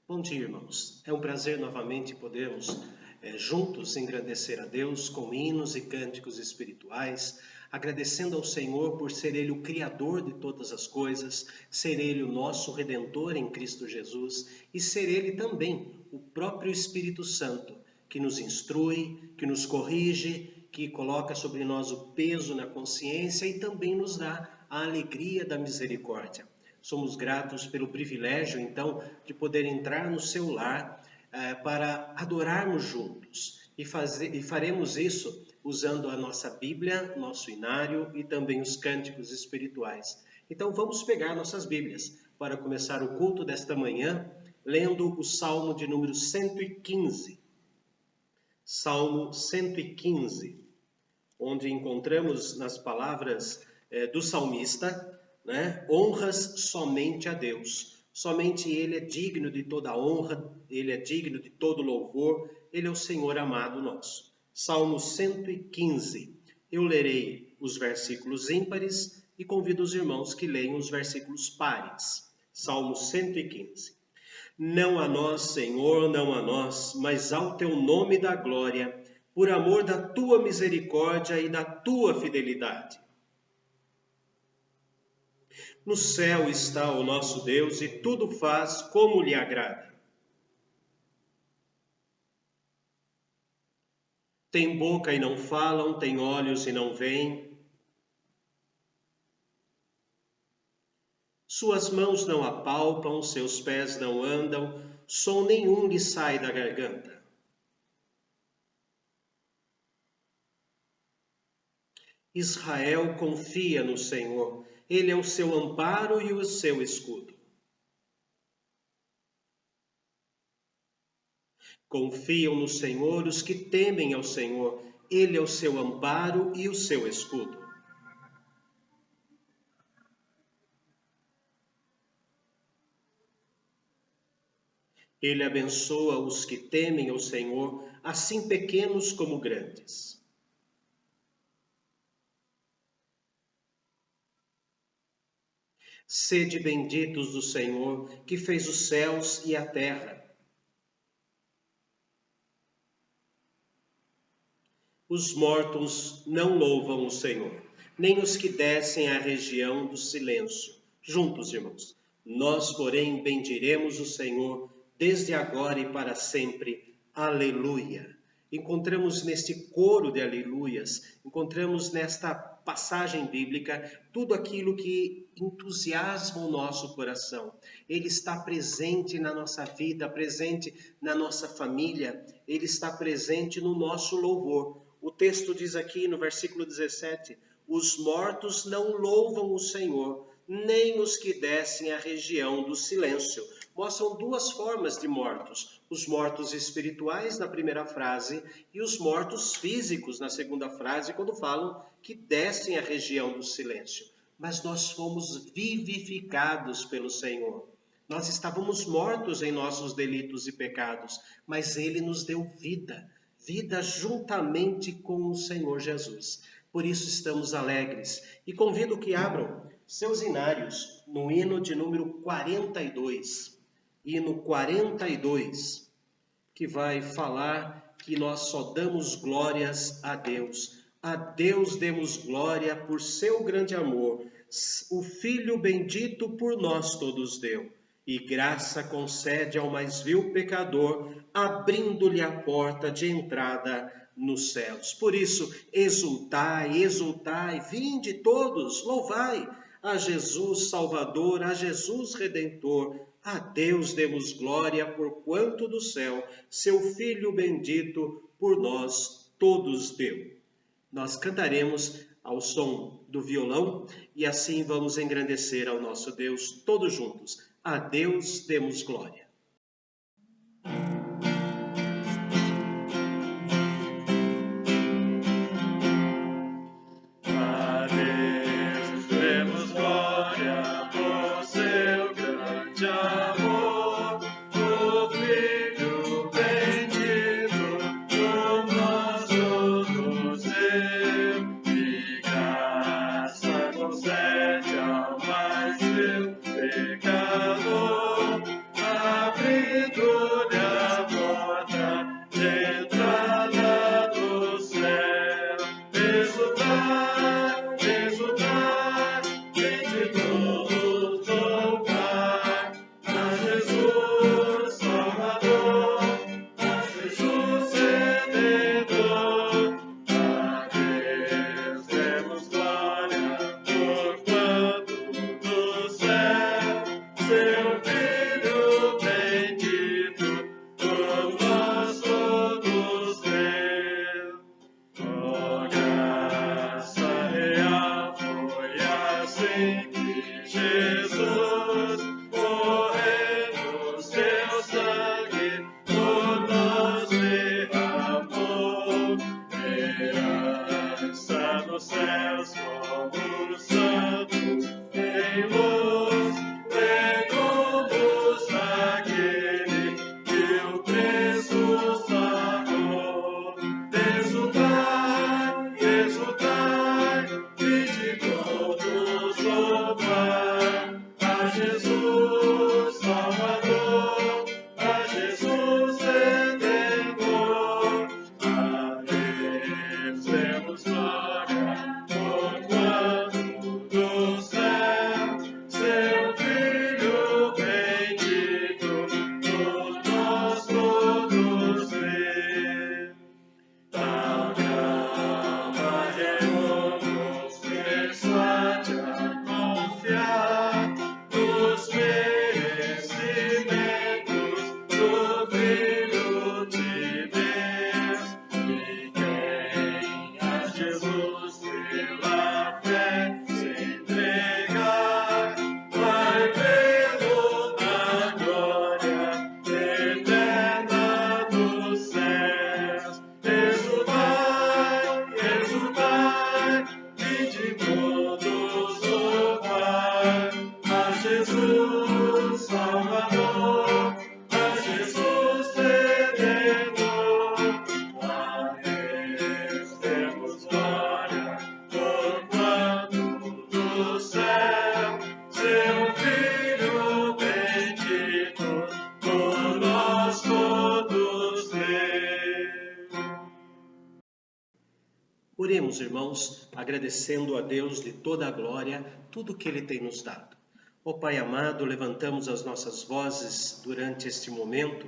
Bom dia, irmãos. É um prazer novamente podermos juntos engrandecer a Deus com hinos e cânticos espirituais, agradecendo ao Senhor por ser Ele o Criador de todas as coisas, ser Ele o nosso Redentor em Cristo Jesus e ser Ele também o próprio Espírito Santo, que nos instrui, que nos corrige, que coloca sobre nós o peso na consciência e também nos dá a alegria da misericórdia. Somos gratos pelo privilégio, então, de poder entrar no seu lar para adorarmos juntos. E faremos isso usando a nossa Bíblia, nosso inário e também os cânticos espirituais. Então vamos pegar nossas Bíblias para começar o culto desta manhã, lendo o Salmo de número 115. Salmo 115, onde encontramos nas palavras do salmista, honras somente a Deus. Somente Ele é digno de toda honra, Ele é digno de todo louvor, Ele é o Senhor amado nosso. Salmo 115. Eu lerei os versículos ímpares e convido os irmãos que leiam os versículos pares. Salmo 115. Não a nós, Senhor, não a nós, mas ao teu nome da glória, por amor da tua misericórdia e da tua fidelidade. No céu está o nosso Deus e tudo faz como lhe agrada. Tem boca e não falam, tem olhos e não veem. Suas mãos não apalpam, seus pés não andam, som nenhum lhe sai da garganta. Israel confia no Senhor, Ele é o seu amparo e o seu escudo. Confiam no Senhor os que temem ao Senhor, Ele é o seu amparo e o seu escudo. Ele abençoa os que temem ao Senhor, assim pequenos como grandes. Sede benditos do Senhor, que fez os céus e a terra. Os mortos não louvam o Senhor, nem os que descem à região do silêncio. Juntos, irmãos, nós, porém, bendiremos o Senhor, desde agora e para sempre. Aleluia! Encontramos neste coro de aleluias, encontramos nesta passagem bíblica tudo aquilo que entusiasma o nosso coração. Ele está presente na nossa vida, presente na nossa família, ele está presente no nosso louvor. O texto diz aqui no versículo 17, os mortos não louvam o Senhor, nem os que descem à região do silêncio. Mostram duas formas de mortos, os mortos espirituais na primeira frase e os mortos físicos na segunda frase, quando falam que descem à região do silêncio. Mas nós fomos vivificados pelo Senhor. Nós estávamos mortos em nossos delitos e pecados, mas Ele nos deu vida, vida juntamente com o Senhor Jesus. Por isso estamos alegres e convido que abram seus inários no hino de número 42. Hino 42, que vai falar que nós só damos glórias a Deus. A Deus demos glória por seu grande amor. O Filho bendito por nós todos deu. E graça concede ao mais vil pecador, abrindo-lhe a porta de entrada nos céus. Por isso, exultai, exultai, vinde todos, louvai a Jesus Salvador, a Jesus Redentor. A Deus demos glória por quanto do céu, seu Filho bendito por nós todos deu. Nós cantaremos ao som do violão e assim vamos engrandecer ao nosso Deus todos juntos. A Deus demos glória. Concede ao mais vil pecador abrindo-lhe a porta de entrada do céu. Exultai, exultai, vinde todos louvar a Jesus Salvador, a Jesus Redentor. A Deus demos glória, porquanto do céu seu Filho bendito por nós todos veio. Oh, graça real foi assim que Jesus morrendo seu sangue por nós derramou. Herança nos céus como santo em luz, legou-nos aquele que o preço pagou. Exultai, exultai, vinde todos louvar a Jesus Salvador, a Jesus Redentor. A Deus demos glória, porquanto do céu seu Filho bendito por nós todos veio. Tal grama nos persuade a confiar nos merecimentos do Filho de Deus. E quem a Jesus pela fé se entregar, vai vê-lo na glória eterna dos céus. Exultai, exultai, vinde todos louvar a Jesus Salvador, a Jesus Redentor. A Deus demos glória, porquanto do céu seu Filho bendito por nós todos veio. Oremos, irmãos, agradecendo a Deus de toda a glória, tudo que Ele tem nos dado. Ó Pai amado, levantamos as nossas vozes durante este momento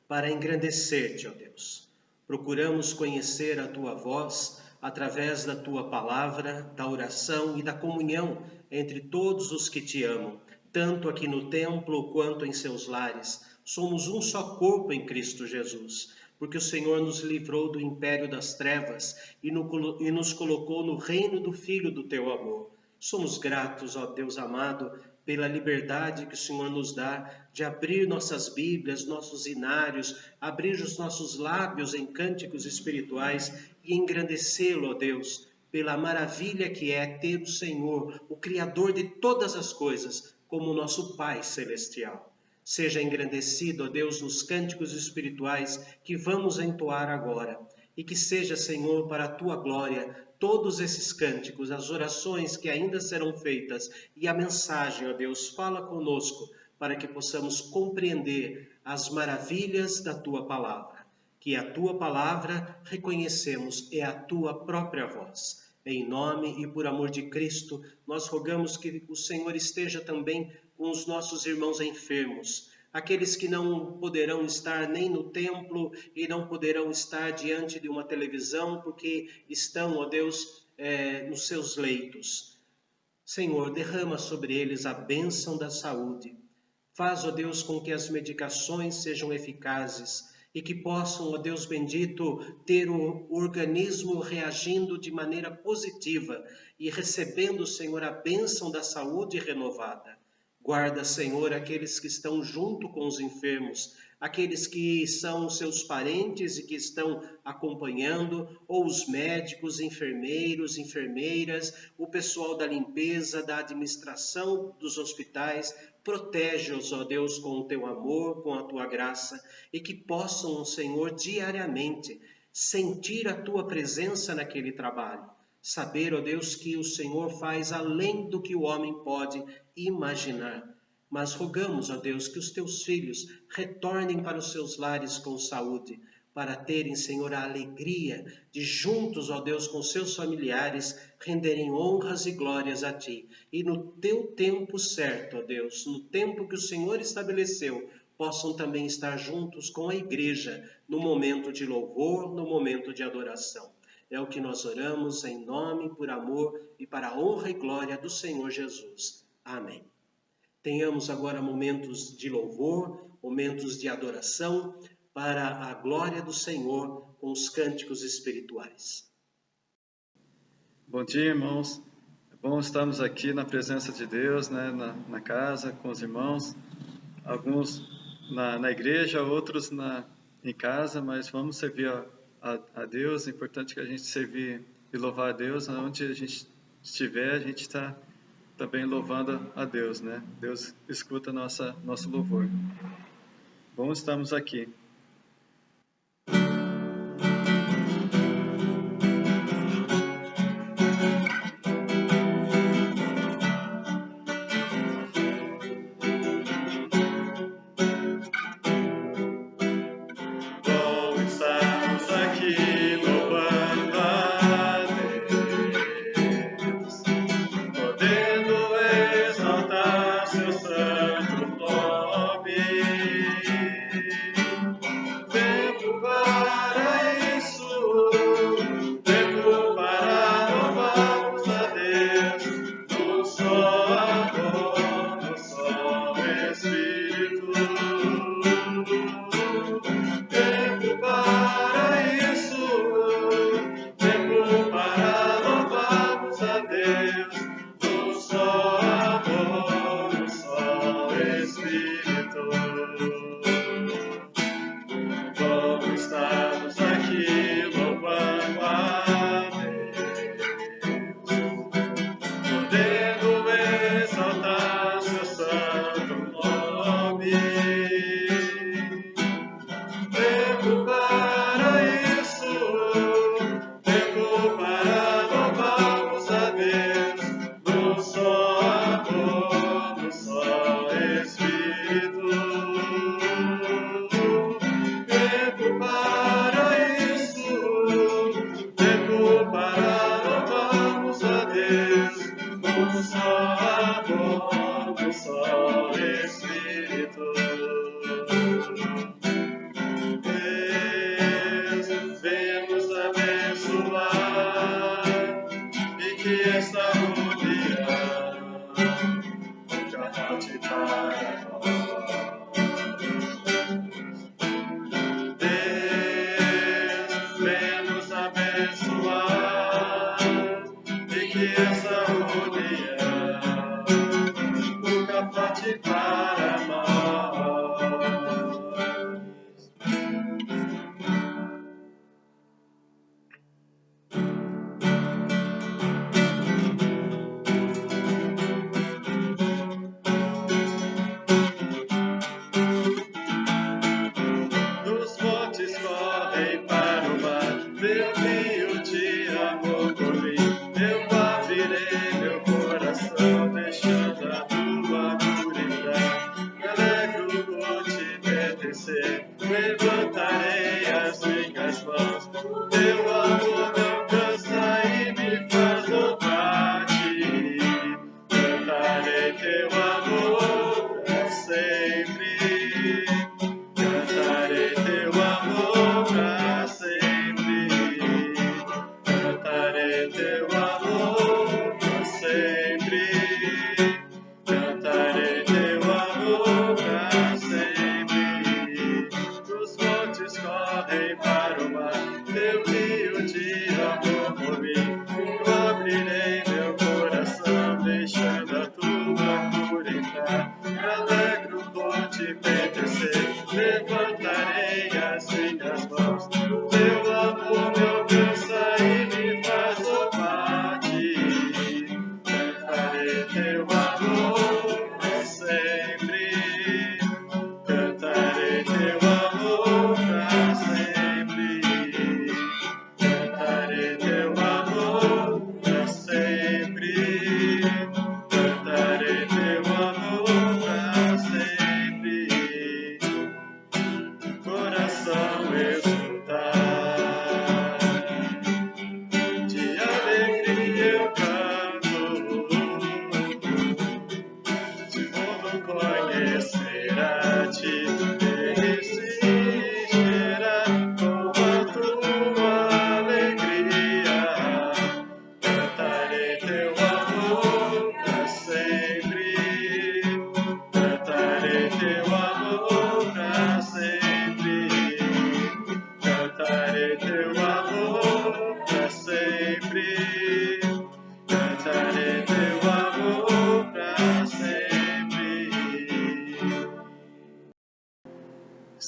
para engrandecer-te, ó Deus. Procuramos conhecer a Tua voz através da Tua palavra, da oração e da comunhão entre todos os que Te amam, tanto aqui no templo quanto em seus lares. Somos um só corpo em Cristo Jesus, porque o Senhor nos livrou do império das trevas e nos colocou no reino do Filho do Teu amor. Somos gratos, ó Deus amado, pela liberdade que o Senhor nos dá de abrir nossas Bíblias, nossos inários, abrir os nossos lábios em cânticos espirituais e engrandecê-lo, ó Deus, pela maravilha que é ter o Senhor, o Criador de todas as coisas, como nosso Pai Celestial. Seja engrandecido, ó Deus, nos cânticos espirituais que vamos entoar agora. E que seja, Senhor, para a Tua glória, todos esses cânticos, as orações que ainda serão feitas e a mensagem, ó Deus, fala conosco para que possamos compreender as maravilhas da Tua palavra. Que a Tua palavra, reconhecemos, é a Tua própria voz. Em nome e por amor de Cristo, nós rogamos que o Senhor esteja também com os nossos irmãos enfermos, aqueles que não poderão estar nem no templo e não poderão estar diante de uma televisão porque estão, ó Deus, nos seus leitos. Senhor, derrama sobre eles a bênção da saúde. Faz, ó Deus, com que as medicações sejam eficazes e que possam, ó Deus bendito, ter o organismo reagindo de maneira positiva e recebendo, Senhor, a bênção da saúde renovada. Guarda, Senhor, aqueles que estão junto com os enfermos, aqueles que são seus parentes e que estão acompanhando, ou os médicos, enfermeiros, enfermeiras, o pessoal da limpeza, da administração dos hospitais. Protege-os, ó Deus, com o Teu amor, com a Tua graça, e que possam, Senhor, diariamente sentir a Tua presença naquele trabalho. Saber, ó Deus, que o Senhor faz além do que o homem pode imaginar. mas rogamos, ó Deus, que os teus filhos retornem para os seus lares com saúde, para terem, Senhor, a alegria de juntos, ó Deus, com seus familiares, renderem honras e glórias a Ti. E no Teu tempo certo, ó Deus, no tempo que o Senhor estabeleceu, possam também estar juntos com a igreja, no momento de louvor, no momento de adoração. É o que nós oramos em nome, por amor e para a honra e glória do Senhor Jesus. Amém. Tenhamos agora momentos de louvor, momentos de adoração, para a glória do Senhor com os cânticos espirituais. Bom dia, irmãos. É bom estarmos aqui na presença de Deus, né, na casa, com os irmãos. Alguns na igreja, outros em casa, mas vamos servir a Deus. É importante que a gente servir e louvar a Deus. Onde a gente estiver, a gente está também louvando a Deus, né? Deus escuta nosso louvor. Bom estarmos aqui.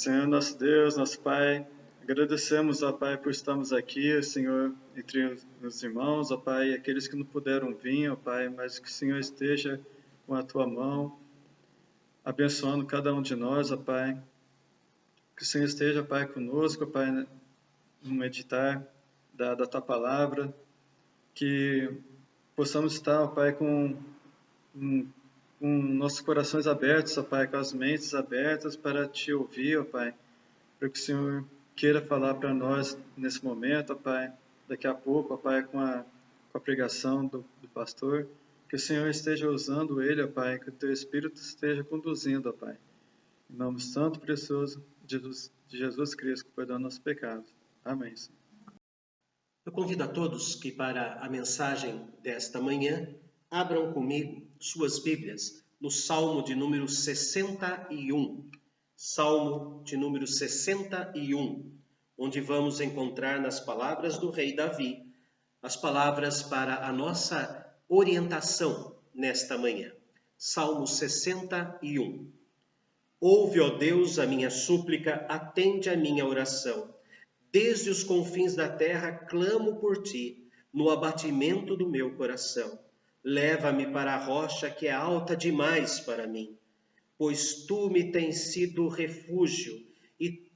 Senhor, nosso Deus, nosso Pai, agradecemos, ó Pai, por estarmos aqui, Senhor, entre os irmãos, ó Pai, aqueles que não puderam vir, ó Pai, mas que o Senhor esteja com a Tua mão, abençoando cada um de nós, ó Pai. Que o Senhor esteja, Pai, conosco, ó Pai, no meditar da Tua palavra, que possamos estar, ó Pai, com nossos corações abertos, ó Pai, com as mentes abertas para Te ouvir, ó Pai, para que o Senhor queira falar para nós nesse momento, ó Pai, daqui a pouco, ó Pai, com a pregação do pastor, que o Senhor esteja usando ele, ó Pai, que o Teu Espírito esteja conduzindo, ó Pai. Em nome santo e precioso de Jesus Cristo, que perdoa nossos pecados. Amém, Senhor. Eu convido a todos que para a mensagem desta manhã, abram comigo suas Bíblias no Salmo de número 61. Salmo de número 61, onde vamos encontrar nas palavras do rei Davi, as palavras para a nossa orientação nesta manhã. Salmo 61. Ouve, ó Deus, a minha súplica, atende a minha oração. Desde os confins da terra clamo por Ti, no abatimento do meu coração. Leva-me para a rocha que é alta demais para mim, pois Tu me tens sido refúgio e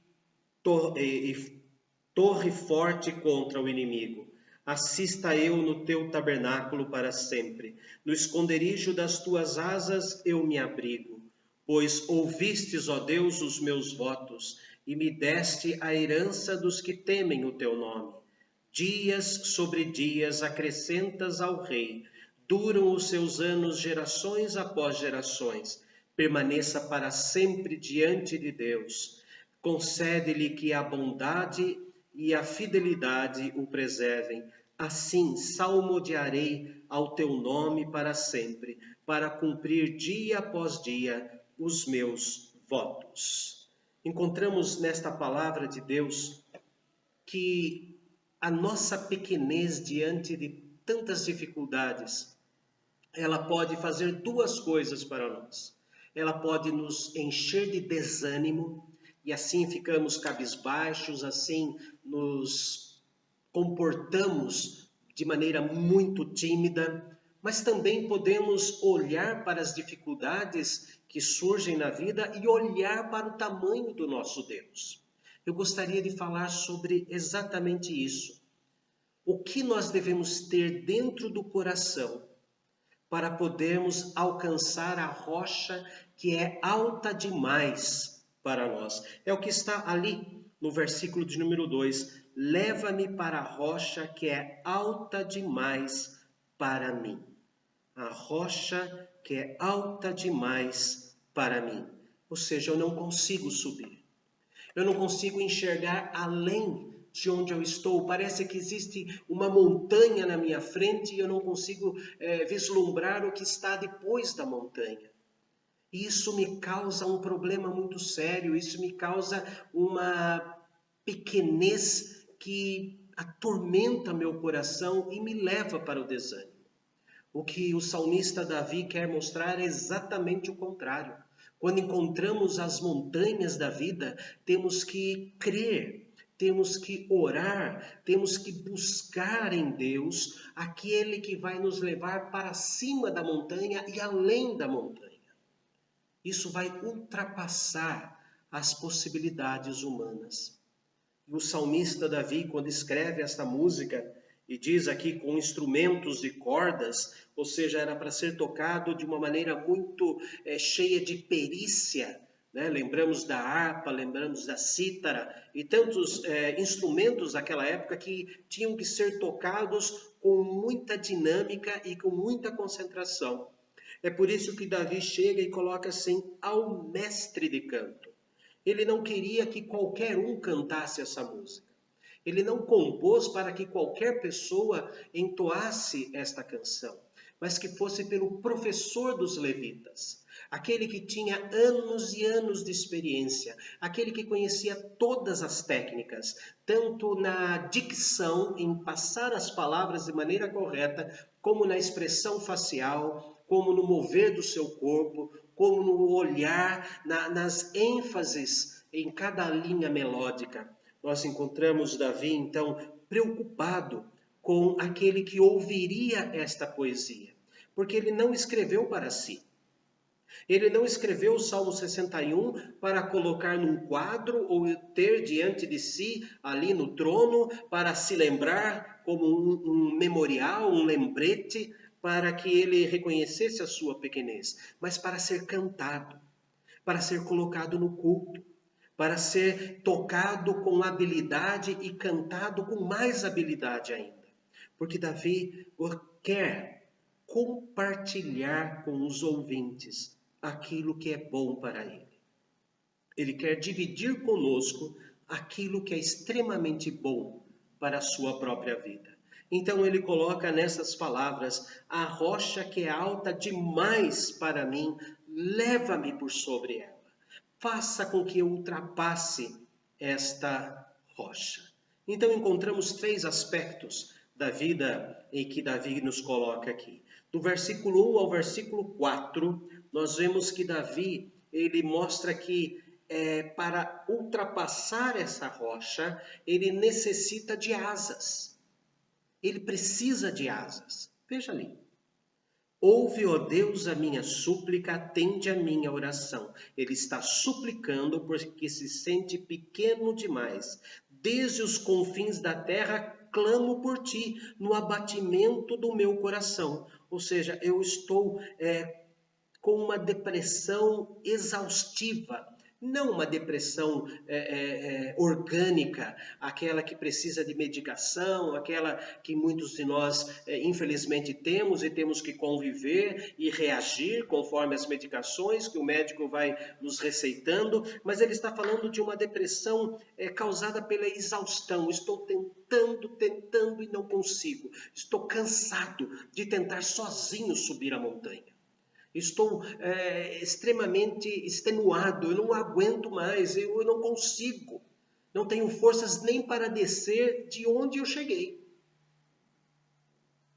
torre forte contra o inimigo. Assista eu no Teu tabernáculo para sempre. No esconderijo das Tuas asas eu me abrigo. Pois ouvistes, ó Deus, os meus votos, e me deste a herança dos que temem o Teu nome. Dias sobre dias acrescentas ao Rei, duram os seus anos gerações após gerações. Permaneça para sempre diante de Deus. Concede-lhe que a bondade e a fidelidade o preservem. Assim salmodiarei ao Teu nome para sempre, para cumprir dia após dia os meus votos. Encontramos nesta palavra de Deus que a nossa pequenez diante de tantas dificuldades, ela pode fazer duas coisas para nós. Ela pode nos encher de desânimo e assim ficamos cabisbaixos, assim nos comportamos de maneira muito tímida, mas também podemos olhar para as dificuldades que surgem na vida e olhar para o tamanho do nosso Deus. Eu gostaria de falar sobre exatamente isso. O que nós devemos ter dentro do coração para podermos alcançar a rocha que é alta demais para nós. É o que está ali no versículo de número 2. Leva-me para a rocha que é alta demais para mim. A rocha que é alta demais para mim. Ou seja, eu não consigo subir. Eu não consigo enxergar além de onde eu estou. Parece que existe uma montanha na minha frente e eu não consigo vislumbrar o que está depois da montanha. E isso me causa um problema muito sério, isso me causa uma pequenez que atormenta meu coração e me leva para o desânimo. O que o salmista Davi quer mostrar é exatamente o contrário. Quando encontramos as montanhas da vida, temos que crer, temos que orar, temos que buscar em Deus aquele que vai nos levar para cima da montanha e além da montanha. Isso vai ultrapassar as possibilidades humanas. E o salmista Davi, quando escreve esta música, e diz aqui com instrumentos de cordas, ou seja, era para ser tocado de uma maneira muito cheia de perícia, né? Lembramos da harpa, lembramos da cítara e tantos instrumentos daquela época que tinham que ser tocados com muita dinâmica e com muita concentração. É por isso que Davi chega e coloca assim, ao mestre de canto. Ele não queria que qualquer um cantasse essa música. Ele não compôs para que qualquer pessoa entoasse esta canção, mas que fosse pelo professor dos levitas, aquele que tinha anos e anos de experiência, aquele que conhecia todas as técnicas, tanto na dicção, em passar as palavras de maneira correta, como na expressão facial, como no mover do seu corpo, como no olhar, nas ênfases em cada linha melódica, nós encontramos Davi, então, preocupado com aquele que ouviria esta poesia, porque ele não escreveu para si. Ele não escreveu o Salmo 61 para colocar num quadro ou ter diante de si, ali no trono, para se lembrar como um memorial, um lembrete, para que ele reconhecesse a sua pequenez, mas para ser cantado, para ser colocado no culto, para ser tocado com habilidade e cantado com mais habilidade ainda. Porque Davi quer compartilhar com os ouvintes aquilo que é bom para ele. Ele quer dividir conosco aquilo que é extremamente bom para a sua própria vida. Então ele coloca nessas palavras: a rocha que é alta demais para mim, leva-me por sobre ela. Faça com que eu ultrapasse esta rocha. Então encontramos 3 aspectos da vida em que Davi nos coloca aqui. Do versículo 1 ao versículo 4, nós vemos que Davi, ele mostra que para ultrapassar essa rocha, ele necessita de asas. Ele precisa de asas. Veja ali. Ouve, ó Deus, a minha súplica, atende a minha oração. Ele está suplicando porque se sente pequeno demais. Desde os confins da terra, clamo por ti, no abatimento do meu coração. Ou seja, eu estou com uma depressão exaustiva. Não uma depressão orgânica, aquela que precisa de medicação, aquela que muitos de nós infelizmente temos e temos que conviver e reagir conforme as medicações que o médico vai nos receitando, mas ele está falando de uma depressão causada pela exaustão. Estou tentando e não consigo. Estou cansado de tentar sozinho subir a montanha. Estou extremamente extenuado, eu não aguento mais, eu não consigo. Não tenho forças nem para descer de onde eu cheguei.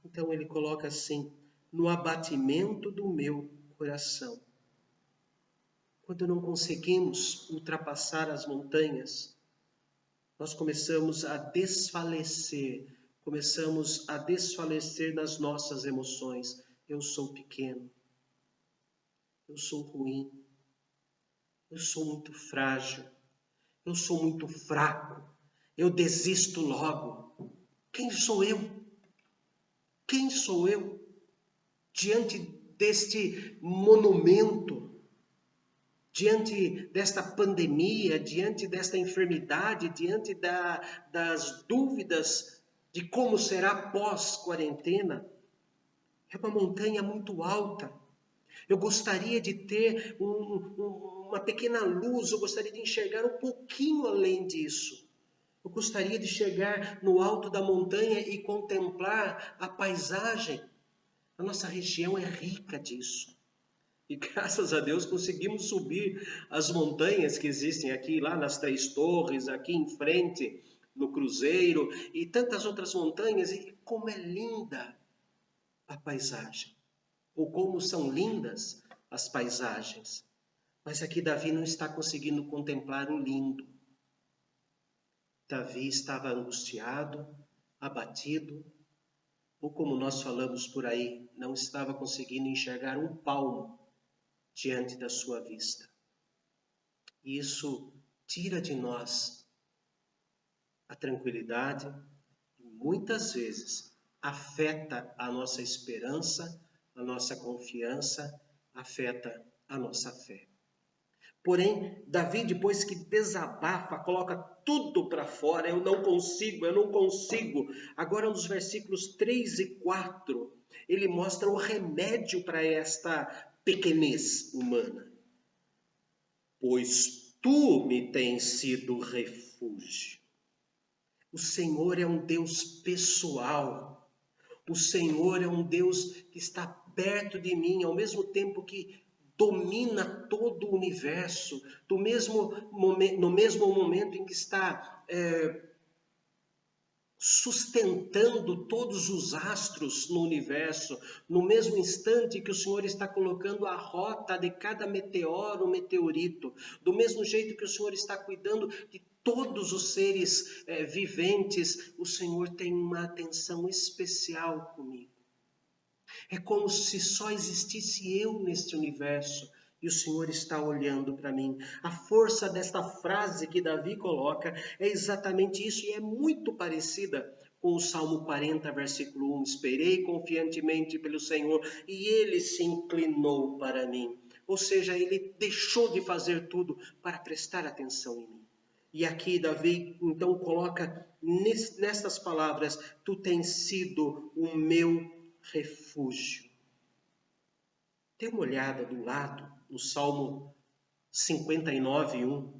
Então ele coloca assim, no abatimento do meu coração. Quando não conseguimos ultrapassar as montanhas, nós começamos a desfalecer nas nossas emoções. Eu sou pequeno. Eu sou ruim, eu sou muito frágil, eu sou muito fraco, eu desisto logo. Quem sou eu? Quem sou eu diante deste monumento, diante desta pandemia, diante desta enfermidade, diante das dúvidas de como será pós-quarentena? É uma montanha muito alta. Eu gostaria de ter uma pequena luz, eu gostaria de enxergar um pouquinho além disso. Eu gostaria de chegar no alto da montanha e contemplar a paisagem. A nossa região é rica disso. E graças a Deus conseguimos subir as montanhas que existem aqui, lá nas Três Torres, aqui em frente, no Cruzeiro, e tantas outras montanhas, e como é linda a paisagem. Ou como são lindas as paisagens. Mas aqui Davi não está conseguindo contemplar o lindo. Davi estava angustiado, abatido, ou como nós falamos por aí, não estava conseguindo enxergar um palmo diante da sua vista. E isso tira de nós a tranquilidade e muitas vezes afeta a nossa esperança, a nossa confiança, afeta a nossa fé. Porém, Davi, depois que desabafa, coloca tudo para fora, eu não consigo. Agora, nos versículos 3 e 4, ele mostra o remédio para esta pequenez humana. Pois tu me tens sido refúgio. O Senhor é um Deus pessoal. O Senhor é um Deus que está perto de mim, ao mesmo tempo que domina todo o universo, no mesmo momento em que está sustentando todos os astros no universo, no mesmo instante que o Senhor está colocando a rota de cada meteoro, meteorito, do mesmo jeito que o Senhor está cuidando de todos os seres viventes, o Senhor tem uma atenção especial comigo. É como se só existisse eu neste universo e o Senhor está olhando para mim. A força desta frase que Davi coloca é exatamente isso e é muito parecida com o Salmo 40, versículo 1. Esperei confiantemente pelo Senhor e Ele se inclinou para mim. Ou seja, Ele deixou de fazer tudo para prestar atenção em mim. E aqui Davi então coloca nestas palavras: tu tens sido o meu refúgio. Dê uma olhada do lado no Salmo 59:1.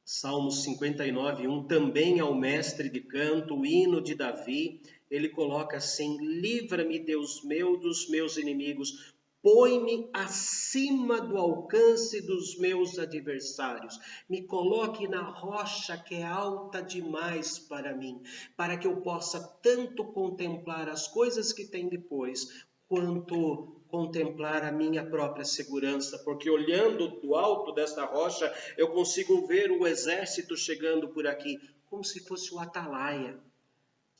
Salmo 59:1, também ao mestre de canto, o hino de Davi, ele coloca assim: livra-me, Deus meu, dos meus inimigos, põe-me acima do alcance dos meus adversários, me coloque na rocha que é alta demais para mim, para que eu possa tanto contemplar as coisas que tem depois, quanto contemplar a minha própria segurança, porque olhando do alto desta rocha, eu consigo ver o exército chegando por aqui, como se fosse o atalaia,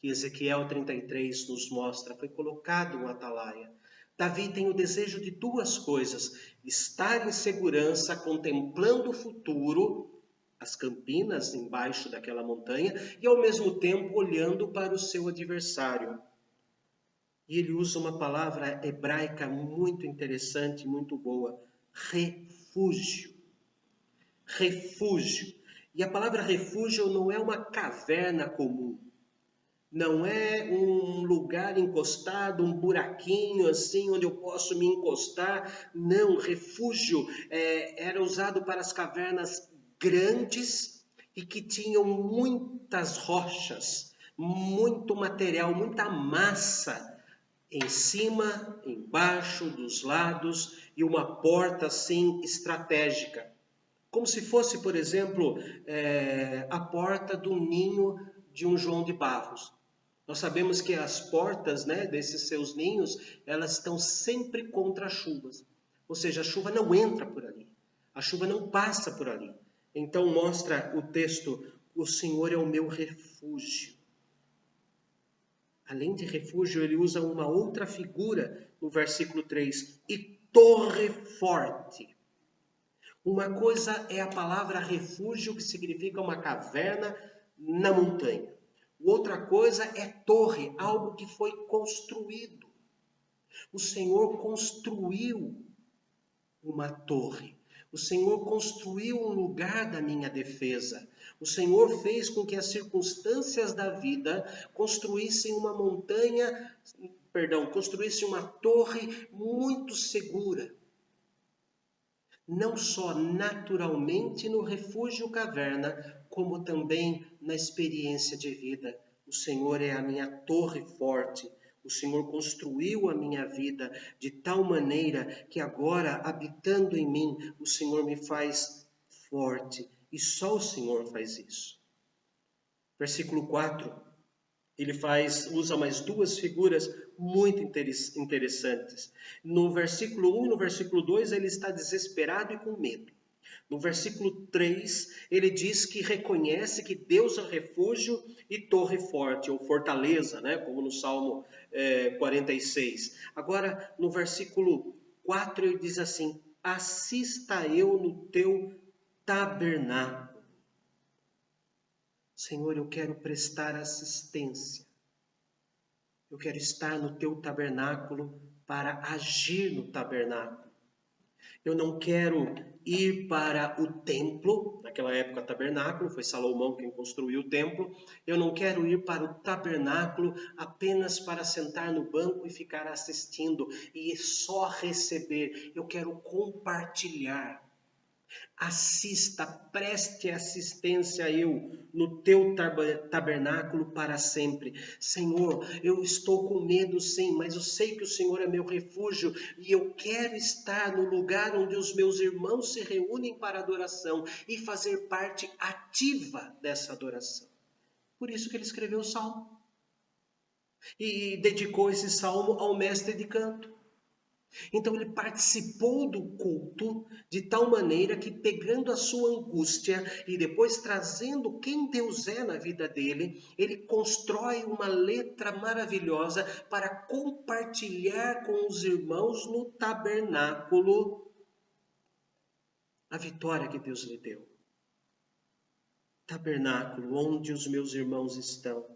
que Ezequiel 33 nos mostra, foi colocado um atalaia. Davi tem o desejo de duas coisas: estar em segurança, contemplando o futuro, as campinas embaixo daquela montanha, e ao mesmo tempo olhando para o seu adversário. E ele usa uma palavra hebraica muito interessante, muito boa: refúgio. Refúgio. E a palavra refúgio não é uma caverna comum. Não é um lugar encostado, um buraquinho assim, onde eu posso me encostar. Não, refúgio era usado para as cavernas grandes e que tinham muitas rochas, muito material, muita massa em cima, embaixo, dos lados, e uma porta assim estratégica. Como se fosse, por exemplo, a porta do ninho de um João de Barros. Nós sabemos que as portas, né, desses seus ninhos, elas estão sempre contra as chuvas. Ou seja, a chuva não entra por ali. A chuva não passa por ali. Então mostra o texto: o Senhor é o meu refúgio. Além de refúgio, ele usa uma outra figura no versículo 3, e torre forte. Uma coisa é a palavra refúgio, que significa uma caverna na montanha. Outra coisa é torre, algo que foi construído. O Senhor construiu uma torre. O Senhor construiu um lugar da minha defesa. O Senhor fez com que as circunstâncias da vida construíssem uma construíssem uma torre muito segura. Não só naturalmente no refúgio caverna, como também na experiência de vida. O Senhor é a minha torre forte. O Senhor construiu a minha vida de tal maneira que agora, habitando em mim, o Senhor me faz forte. E só o Senhor faz isso. Versículo 4, ele usa mais duas figuras muito interessantes. No versículo 1 e no versículo 2, ele está desesperado e com medo. No versículo 3, ele diz que reconhece que Deus é refúgio e torre forte, ou fortaleza, né? Como no Salmo 46. Agora, no versículo 4, ele diz assim: assista eu no teu tabernáculo. Senhor, eu quero prestar assistência. Eu quero estar no teu tabernáculo para agir no tabernáculo. Eu não quero ir para o templo, naquela época tabernáculo, foi Salomão quem construiu o templo. Eu não quero ir para o tabernáculo apenas para sentar no banco e ficar assistindo e só receber. Eu quero compartilhar. Assista, preste assistência eu no teu tabernáculo para sempre. Senhor, eu estou com medo sim, mas eu sei que o Senhor é meu refúgio e eu quero estar no lugar onde os meus irmãos se reúnem para adoração e fazer parte ativa dessa adoração. Por isso que ele escreveu o salmo. E dedicou esse salmo ao mestre de canto. Então ele participou do culto de tal maneira que, pegando a sua angústia e depois trazendo quem Deus é na vida dele, ele constrói uma letra maravilhosa para compartilhar com os irmãos no tabernáculo a vitória que Deus lhe deu. Tabernáculo, onde os meus irmãos estão.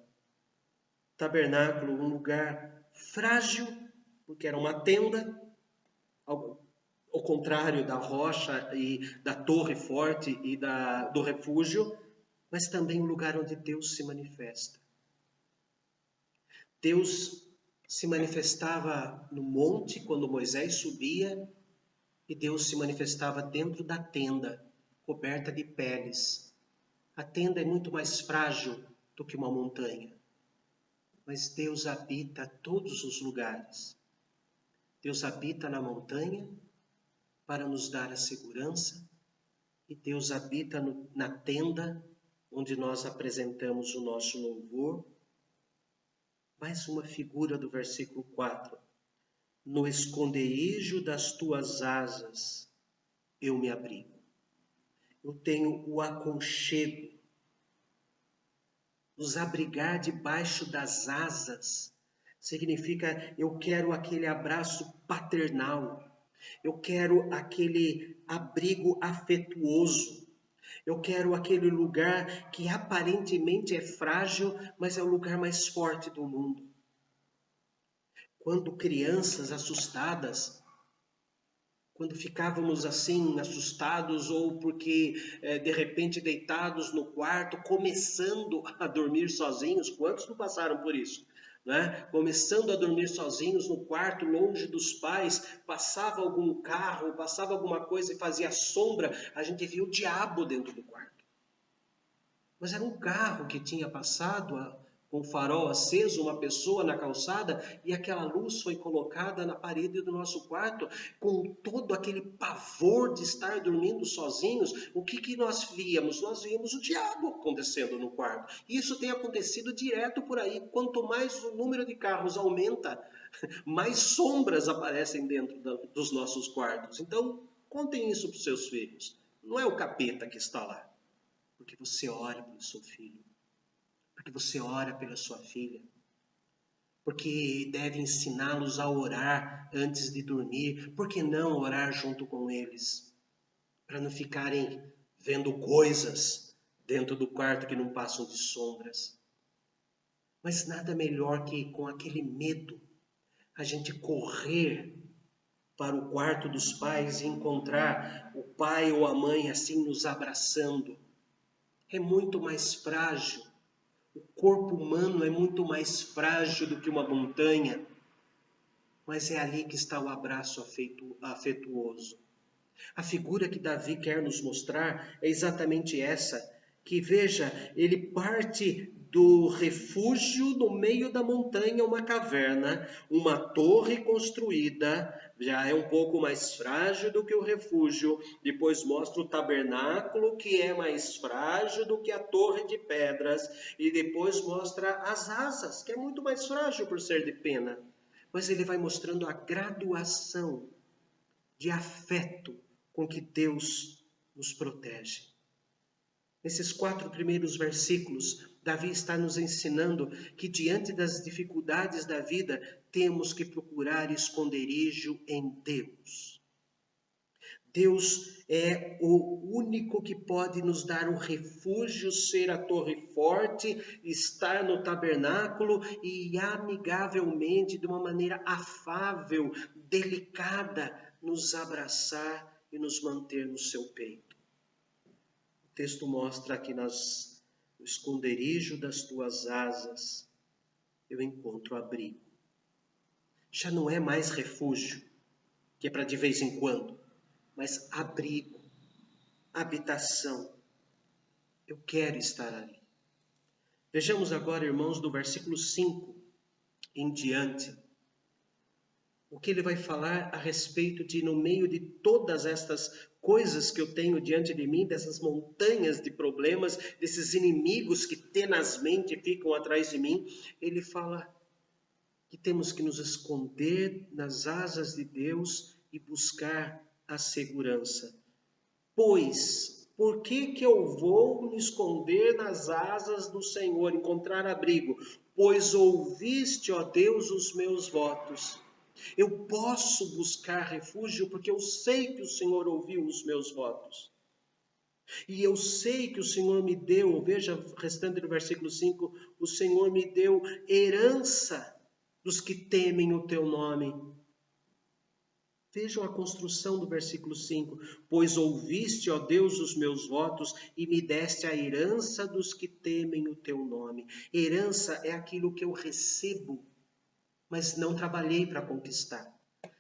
Tabernáculo, um lugar frágil, porque era uma tenda, ao contrário da rocha e da torre forte e do refúgio, mas também um lugar onde Deus se manifesta. Deus se manifestava no monte quando Moisés subia, e Deus se manifestava dentro da tenda, coberta de peles. A tenda é muito mais frágil do que uma montanha, mas Deus habita todos os lugares. Deus habita na montanha para nos dar a segurança, e Deus habita na tenda onde nós apresentamos o nosso louvor. Mais uma figura do versículo 4. No esconderijo das tuas asas eu me abrigo. Eu tenho o aconchego. Nos abrigar debaixo das asas significa eu quero aquele abraço paternal. Eu quero aquele abrigo afetuoso. Eu quero aquele lugar que aparentemente é frágil, mas é o lugar mais forte do mundo. Quando crianças assustadas, quando ficávamos assim assustados ou porque de repente deitados no quarto, começando a dormir sozinhos, quantos não passaram por isso? Né? Começando a dormir sozinhos no quarto, longe dos pais, passava algum carro, passava alguma coisa e fazia sombra, a gente via o diabo dentro do quarto. Mas era um carro que tinha passado com o farol aceso, uma pessoa na calçada, e aquela luz foi colocada na parede do nosso quarto, com todo aquele pavor de estar dormindo sozinhos. O que nós víamos? Nós víamos o diabo acontecendo no quarto. E isso tem acontecido direto por aí. Quanto mais o número de carros aumenta, mais sombras aparecem dentro dos nossos quartos. Então, contem isso para os seus filhos. Não é o capeta que está lá, porque você ora pelo seu filho. Porque você ora pela sua filha, porque deve ensiná-los a orar antes de dormir. Por que não orar junto com eles? Para não ficarem vendo coisas dentro do quarto que não passam de sombras. Mas nada melhor que com aquele medo a gente correr para o quarto dos pais e encontrar o pai ou a mãe assim nos abraçando. É muito mais frágil. O corpo humano é muito mais frágil do que uma montanha, mas é ali que está o abraço afetuoso. A figura que Davi quer nos mostrar é exatamente essa, que veja, ele parte do refúgio no meio da montanha, uma caverna, uma torre construída, já é um pouco mais frágil do que o refúgio. Depois mostra o tabernáculo, que é mais frágil do que a torre de pedras. E depois mostra as asas, que é muito mais frágil por ser de pena. Mas ele vai mostrando a graduação de afeto com que Deus nos protege. Nesses 4 primeiros versículos, Davi está nos ensinando que diante das dificuldades da vida, temos que procurar esconderijo em Deus. Deus é o único que pode nos dar o refúgio, ser a torre forte, estar no tabernáculo e amigavelmente, de uma maneira afável, delicada, nos abraçar e nos manter no seu peito. O texto mostra que no esconderijo das tuas asas eu encontro abrigo. Já não é mais refúgio, que é para de vez em quando, mas abrigo, habitação. Eu quero estar ali. Vejamos agora, irmãos, do versículo 5 em diante. O que ele vai falar a respeito de, no meio de todas estas coisas que eu tenho diante de mim, dessas montanhas de problemas, desses inimigos que tenazmente ficam atrás de mim, ele fala que temos que nos esconder nas asas de Deus e buscar a segurança. Pois, por que eu vou me esconder nas asas do Senhor, encontrar abrigo? Pois ouviste, ó Deus, os meus votos. Eu posso buscar refúgio porque eu sei que o Senhor ouviu os meus votos. E eu sei que o Senhor me deu, veja o restante do versículo 5, o Senhor me deu herança dos que temem o teu nome. Vejam a construção do versículo 5. Pois ouviste, ó Deus, os meus votos e me deste a herança dos que temem o teu nome. Herança é aquilo que eu recebo, mas não trabalhei para conquistar.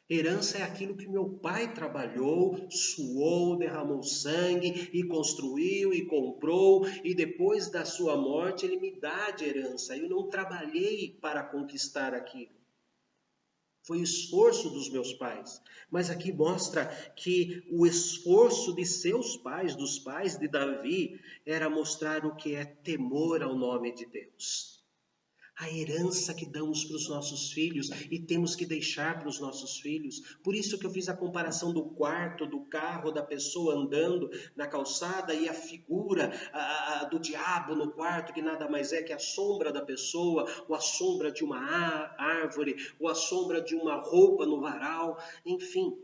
Herança é aquilo que meu pai trabalhou, suou, derramou sangue e construiu e comprou, e depois da sua morte ele me dá de herança. Eu não trabalhei para conquistar aquilo. Foi o esforço dos meus pais. Mas aqui mostra que o esforço de seus pais, dos pais de Davi, era mostrar o que é temor ao nome de Deus. A herança que damos para os nossos filhos e temos que deixar para os nossos filhos. Por isso que eu fiz a comparação do quarto, do carro, da pessoa andando na calçada e a figura do diabo no quarto, que nada mais é que a sombra da pessoa, ou a sombra de uma árvore, ou a sombra de uma roupa no varal. Enfim,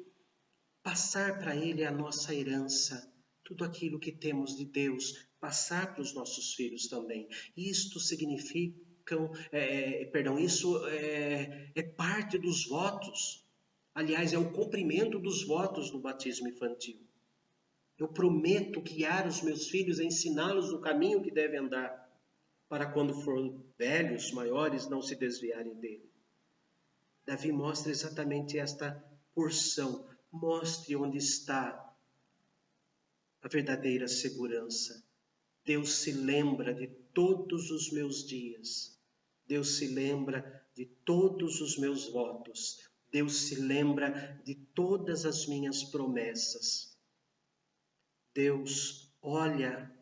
passar para ele a nossa herança, tudo aquilo que temos de Deus, passar para os nossos filhos também. Isto significa isso é parte dos votos. Aliás, é o cumprimento dos votos no batismo infantil. Eu prometo guiar os meus filhos, ensiná-los no caminho que devem andar, para quando forem velhos, maiores, não se desviarem dele. Davi mostra exatamente esta porção. Mostre onde está a verdadeira segurança. Deus se lembra de todos os meus dias. Deus se lembra de todos os meus votos. Deus se lembra de todas as minhas promessas. Deus olha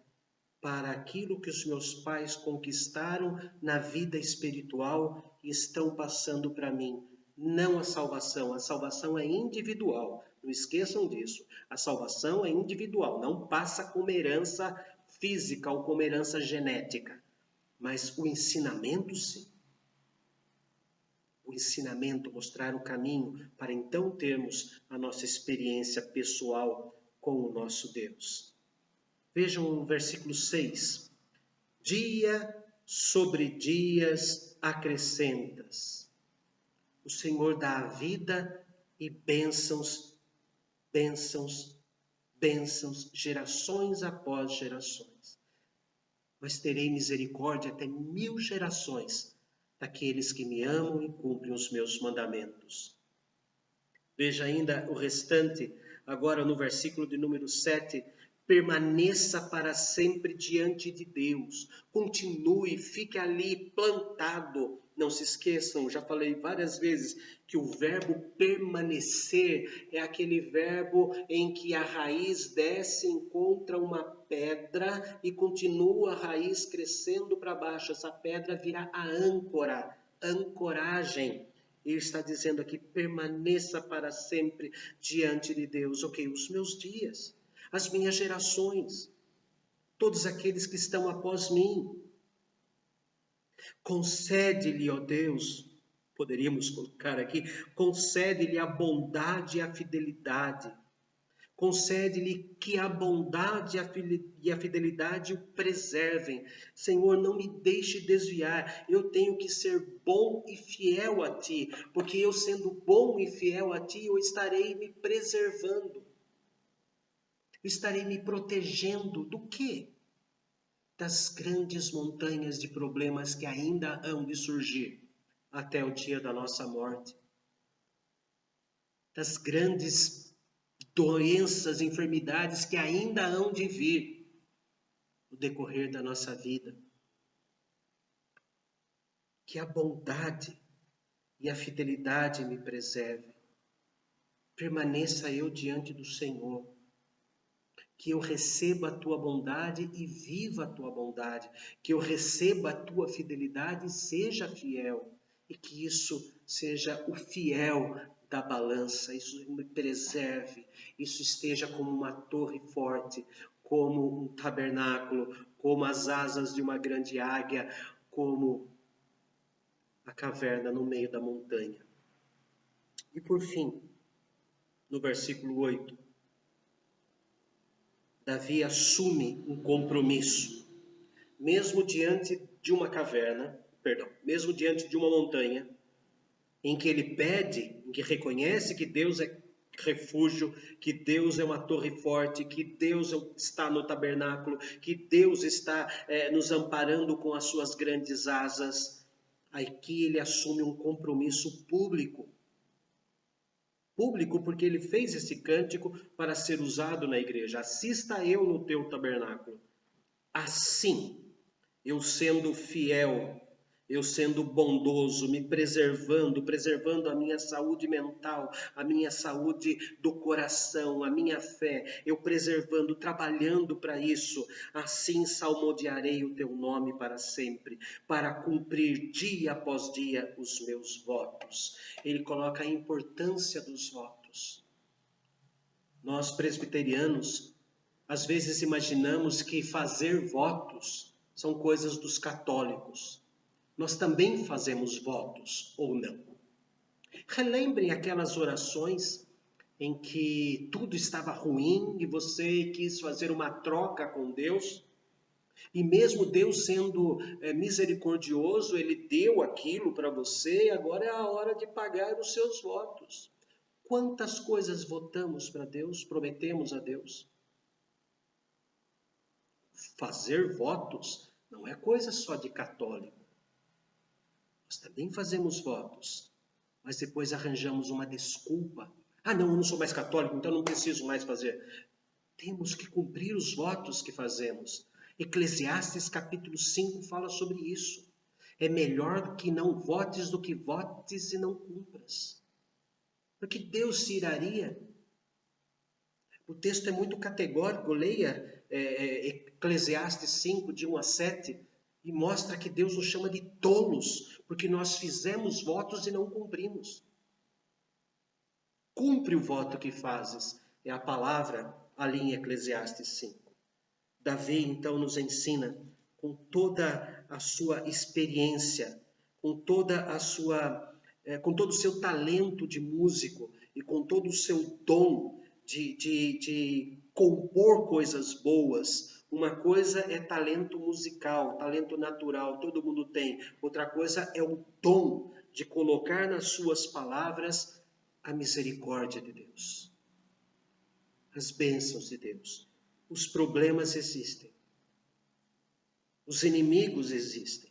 para aquilo que os meus pais conquistaram na vida espiritual e estão passando para mim. Não a salvação é individual. Não esqueçam disso. A salvação é individual, não passa como herança física ou como herança genética. Mas o ensinamento, sim. O ensinamento, mostrar o caminho para então termos a nossa experiência pessoal com o nosso Deus. Vejam o versículo 6. Dia sobre dias acrescentas. O Senhor dá a vida e bênçãos, bênçãos, bênçãos, gerações após gerações. Mas terei misericórdia até 1000 gerações daqueles que me amam e cumprem os meus mandamentos. Veja ainda o restante, agora no versículo de número 7. Permaneça para sempre diante de Deus. Continue, fique ali plantado. Não se esqueçam, já falei várias vezes, que o verbo permanecer é aquele verbo em que a raiz desce, encontra uma pedra e continua a raiz crescendo para baixo. Essa pedra vira a âncora, ancoragem. Ele está dizendo aqui, permaneça para sempre diante de Deus. Ok, os meus dias, as minhas gerações, todos aqueles que estão após mim. Concede-lhe, ó Deus, poderíamos colocar aqui, concede-lhe a bondade e a fidelidade. Concede-lhe que a bondade e a fidelidade o preservem. Senhor, não me deixe desviar. Eu tenho que ser bom e fiel a Ti, porque eu sendo bom e fiel a Ti, eu estarei me preservando. Estarei me protegendo do quê? Das grandes montanhas de problemas que ainda hão de surgir até o dia da nossa morte. Das grandes doenças, enfermidades que ainda hão de vir no decorrer da nossa vida. Que a bondade e a fidelidade me preserve. Permaneça eu diante do Senhor, que eu receba a tua bondade e viva a tua bondade, que eu receba a tua fidelidade e seja fiel, e que isso seja o fiel da balança, isso me preserve, isso esteja como uma torre forte, como um tabernáculo, como as asas de uma grande águia, como a caverna no meio da montanha. E por fim, no versículo 8, Davi assume um compromisso, mesmo diante de uma caverna, mesmo diante de uma montanha, em que ele pede, em que reconhece que Deus é refúgio, que Deus é uma torre forte, que Deus está no tabernáculo, que Deus está nos amparando com as suas grandes asas. Aqui ele assume um compromisso público. Público porque ele fez esse cântico para ser usado na igreja. Assista eu no teu tabernáculo. Assim, eu sendo fiel, eu sendo bondoso, me preservando a minha saúde mental, a minha saúde do coração, a minha fé, eu preservando, trabalhando para isso, assim salmodiarei o teu nome para sempre, para cumprir dia após dia os meus votos. Ele coloca a importância dos votos. Nós presbiterianos, às vezes imaginamos que fazer votos são coisas dos católicos. Nós também fazemos votos, ou não. Relembrem aquelas orações em que tudo estava ruim e você quis fazer uma troca com Deus. E mesmo Deus sendo misericordioso, Ele deu aquilo para você e agora é a hora de pagar os seus votos. Quantas coisas votamos para Deus, prometemos a Deus? Fazer votos não é coisa só de católico. Nós também fazemos votos, mas depois arranjamos uma desculpa. Ah, não, eu não sou mais católico, então não preciso mais fazer. Temos que cumprir os votos que fazemos. Eclesiastes capítulo 5 fala sobre isso. É melhor que não votes do que votes e não cumpras. Porque Deus se iraria. O texto é muito categórico. Leia Eclesiastes 5, de 1 a 7, e mostra que Deus nos chama de tolos, porque nós fizemos votos e não cumprimos. Cumpre o voto que fazes, é a palavra ali em Eclesiastes 5. Davi, então, nos ensina, com toda a sua experiência, com todo o seu talento de músico e com todo o seu dom de compor coisas boas. Uma coisa é talento musical, talento natural, todo mundo tem. Outra coisa é o dom de colocar nas suas palavras a misericórdia de Deus, as bênçãos de Deus. Os problemas existem, os inimigos existem.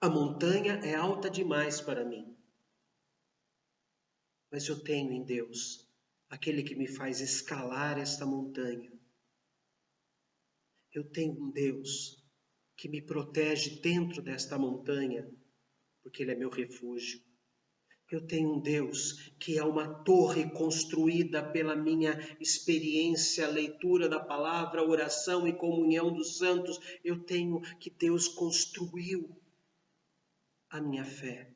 A montanha é alta demais para mim, mas eu tenho em Deus aquele que me faz escalar esta montanha. Eu tenho um Deus que me protege dentro desta montanha, porque Ele é meu refúgio. Eu tenho um Deus que é uma torre construída pela minha experiência, leitura da palavra, oração e comunhão dos santos. Eu tenho que Deus construiu a minha fé.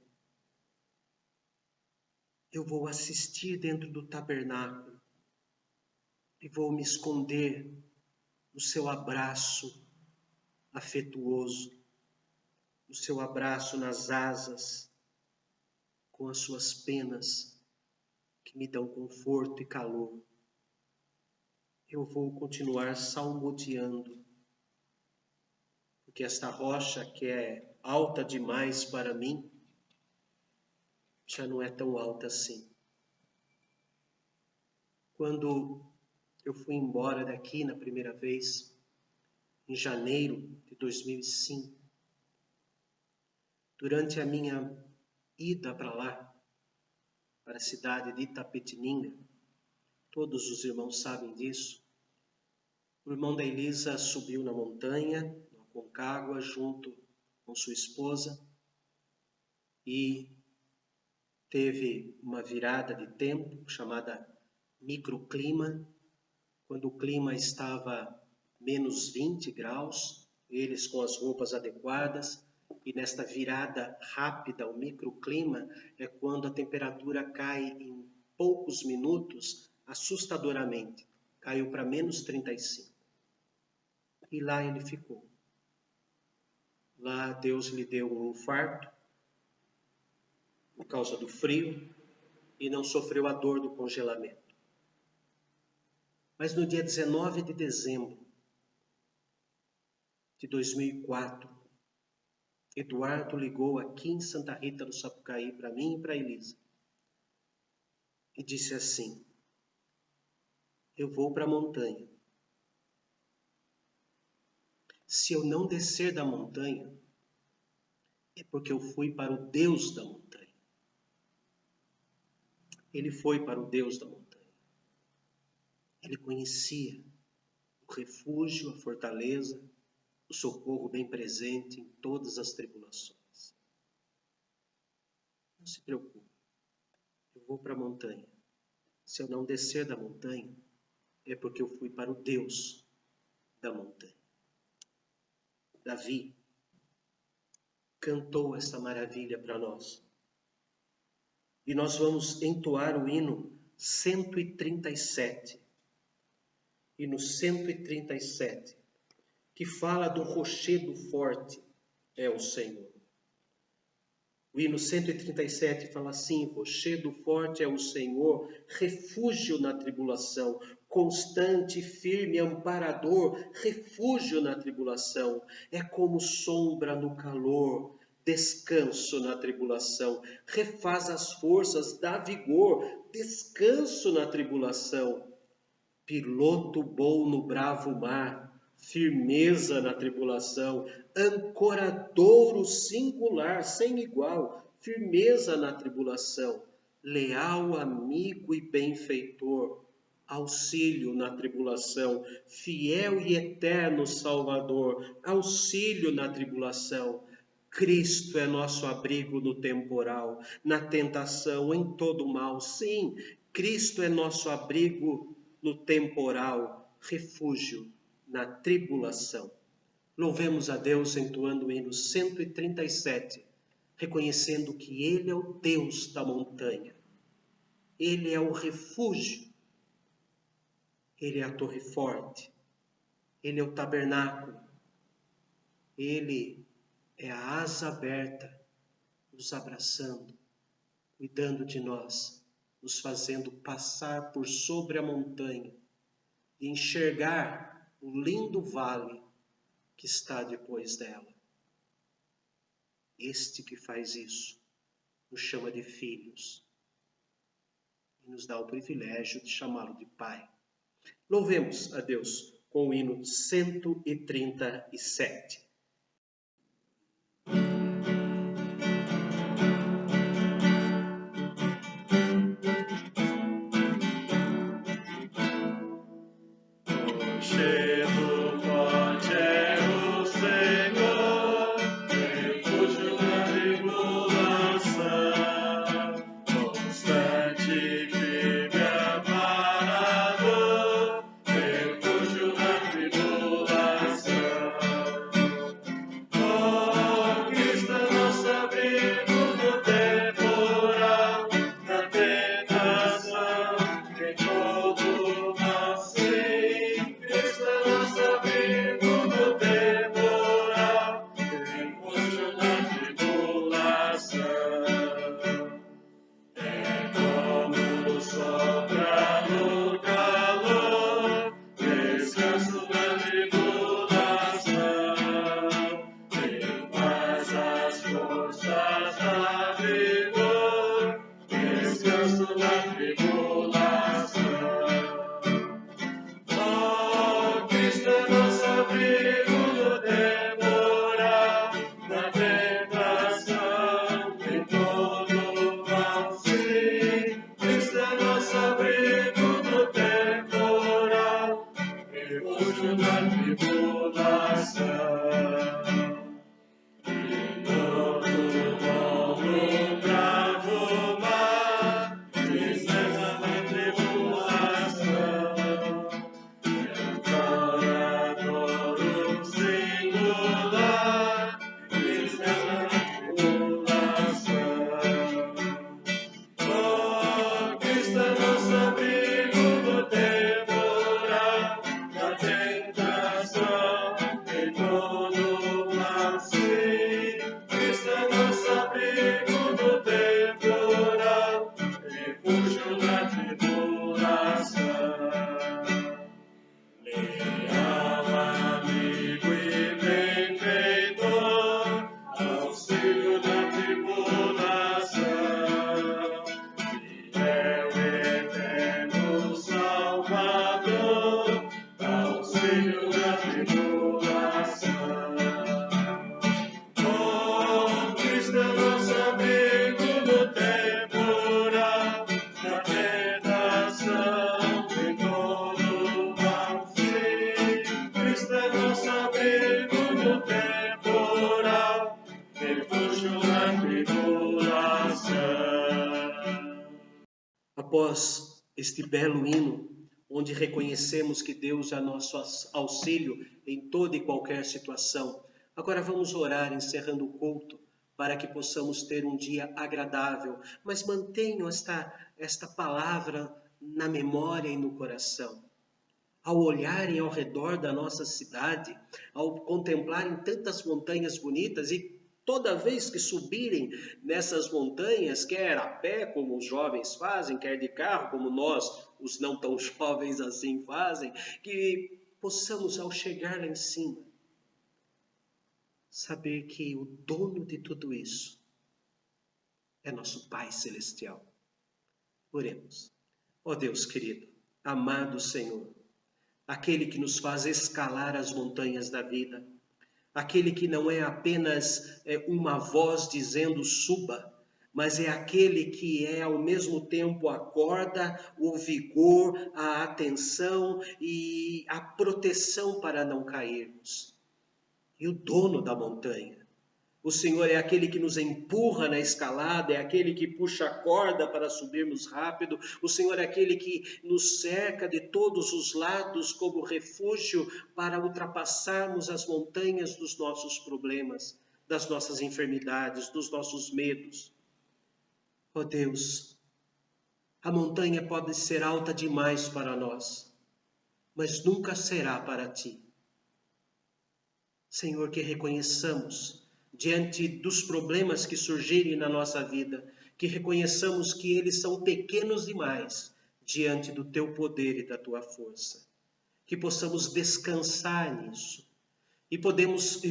Eu vou assistir dentro do tabernáculo e vou me esconder no seu abraço afetuoso, no seu abraço nas asas, com as suas penas que me dão conforto e calor. Eu vou continuar salmodiando, porque esta rocha que é alta demais para mim, já não é tão alta assim. Quando eu fui embora daqui na primeira vez, em janeiro de 2005, durante a minha ida para lá, para a cidade de Itapetininga, todos os irmãos sabem disso, o irmão da Elisa subiu na montanha, no Aconcagua, junto com sua esposa, e teve uma virada de tempo chamada microclima, quando o clima estava menos 20 graus, eles com as roupas adequadas, e nesta virada rápida ao microclima é quando a temperatura cai em poucos minutos, assustadoramente. Caiu para menos 35. E lá ele ficou. Lá Deus lhe deu um infarto por causa do frio e não sofreu a dor do congelamento. Mas no dia 19 de dezembro de 2004, Eduardo ligou aqui em Santa Rita do Sapucaí para mim e para a Elisa e disse assim: eu vou para a montanha. Se eu não descer da montanha, é porque eu fui para o Deus da montanha. Ele foi para o Deus da montanha. Ele conhecia o refúgio, a fortaleza, o socorro bem presente em todas as tribulações. Não se preocupe, eu vou para a montanha. Se eu não descer da montanha, é porque eu fui para o Deus da montanha. Davi cantou essa maravilha para nós. E nós vamos entoar o hino 137. Hino 137, que fala do rochedo forte é o Senhor. O hino 137 fala assim: rochedo forte é o Senhor, refúgio na tribulação, constante, firme, amparador, refúgio na tribulação. É como sombra no calor, descanso na tribulação. Refaz as forças, dá vigor, descanso na tribulação. Piloto bom no bravo mar, firmeza na tribulação, ancoradouro singular, sem igual, firmeza na tribulação, leal amigo e benfeitor, auxílio na tribulação, fiel e eterno Salvador, auxílio na tribulação. Cristo é nosso abrigo no temporal, na tentação, em todo mal. Sim, Cristo é nosso abrigo no temporal, refúgio na tribulação. Louvemos a Deus entoando o hino 137, reconhecendo que Ele é o Deus da montanha. Ele é o refúgio. Ele é a torre forte. Ele é o tabernáculo. Ele é a asa aberta, nos abraçando, cuidando de nós, nos fazendo passar por sobre a montanha e enxergar o lindo vale que está depois dela. Este que faz isso nos chama de filhos e nos dá o privilégio de chamá-lo de Pai. Louvemos a Deus com o hino 137. Rochedo forte é o Senhor, refúgio na tribulação, constante, firme, amparador, refúgio na tribulação. no temporal, refúgio na tribulação. Após este belo hino, onde reconhecemos que Deus é nosso auxílio em toda e qualquer situação, agora vamos orar encerrando o culto para que possamos ter um dia agradável, mas mantenham esta palavra na memória e no coração. Ao olharem ao redor da nossa cidade, ao contemplarem tantas montanhas bonitas e toda vez que subirem nessas montanhas, quer a pé, como os jovens fazem, quer de carro, como nós, os não tão jovens assim, fazem, que possamos, ao chegar lá em cima, saber que o dono de tudo isso é nosso Pai Celestial. Oremos. Ó Deus querido, amado Senhor, aquele que nos faz escalar as montanhas da vida, aquele que não é apenas uma voz dizendo suba, mas é aquele que é ao mesmo tempo a corda, o vigor, a atenção e a proteção para não cairmos. E o dono da montanha. O Senhor é aquele que nos empurra na escalada, é aquele que puxa a corda para subirmos rápido. O Senhor é aquele que nos cerca de todos os lados como refúgio para ultrapassarmos as montanhas dos nossos problemas, das nossas enfermidades, dos nossos medos. Ó Deus, a montanha pode ser alta demais para nós, mas nunca será para Ti. Senhor, que reconheçamos diante dos problemas que surgirem na nossa vida, que reconheçamos que eles são pequenos demais diante do Teu poder e da Tua força. Que possamos descansar nisso. E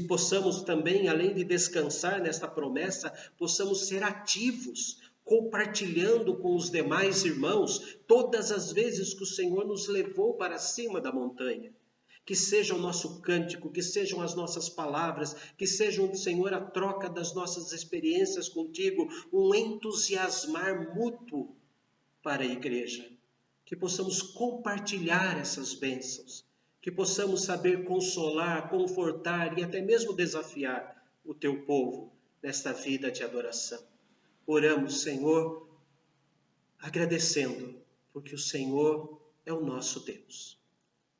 possamos também, além de descansar nesta promessa, possamos ser ativos, compartilhando com os demais irmãos todas as vezes que o Senhor nos levou para cima da montanha. Que seja o nosso cântico, que sejam as nossas palavras, que sejam, Senhor, a troca das nossas experiências contigo, um entusiasmar mútuo para a igreja. Que possamos compartilhar essas bênçãos, que possamos saber consolar, confortar e até mesmo desafiar o teu povo nesta vida de adoração. Oramos, Senhor, agradecendo, porque o Senhor é o nosso Deus.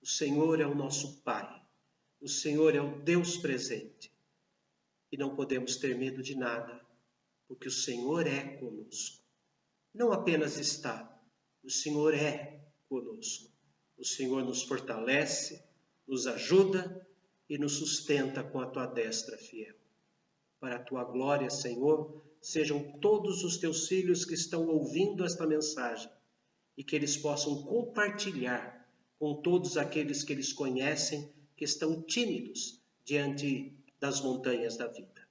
O Senhor é o nosso Pai, o Senhor é o Deus presente e não podemos ter medo de nada, porque o Senhor é conosco. Não apenas está, o Senhor é conosco. O Senhor nos fortalece, nos ajuda e nos sustenta com a Tua destra fiel. Para a Tua glória, Senhor, sejam todos os Teus filhos que estão ouvindo esta mensagem e que eles possam compartilhar com todos aqueles que eles conhecem, que estão tímidos diante das montanhas da vida.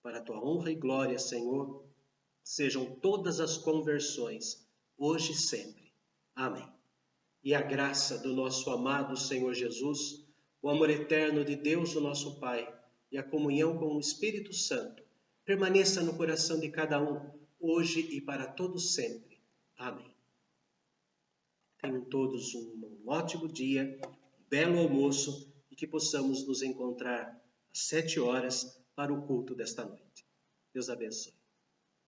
Para a Tua honra e glória, Senhor, sejam todas as conversões, hoje e sempre. Amém. E a graça do nosso amado Senhor Jesus, o amor eterno de Deus, o nosso Pai, e a comunhão com o Espírito Santo, permaneça no coração de cada um, hoje e para todos sempre. Amém. Tenham todos um ótimo dia, um belo almoço e que possamos nos encontrar às 7 horas para o culto desta noite. Deus abençoe.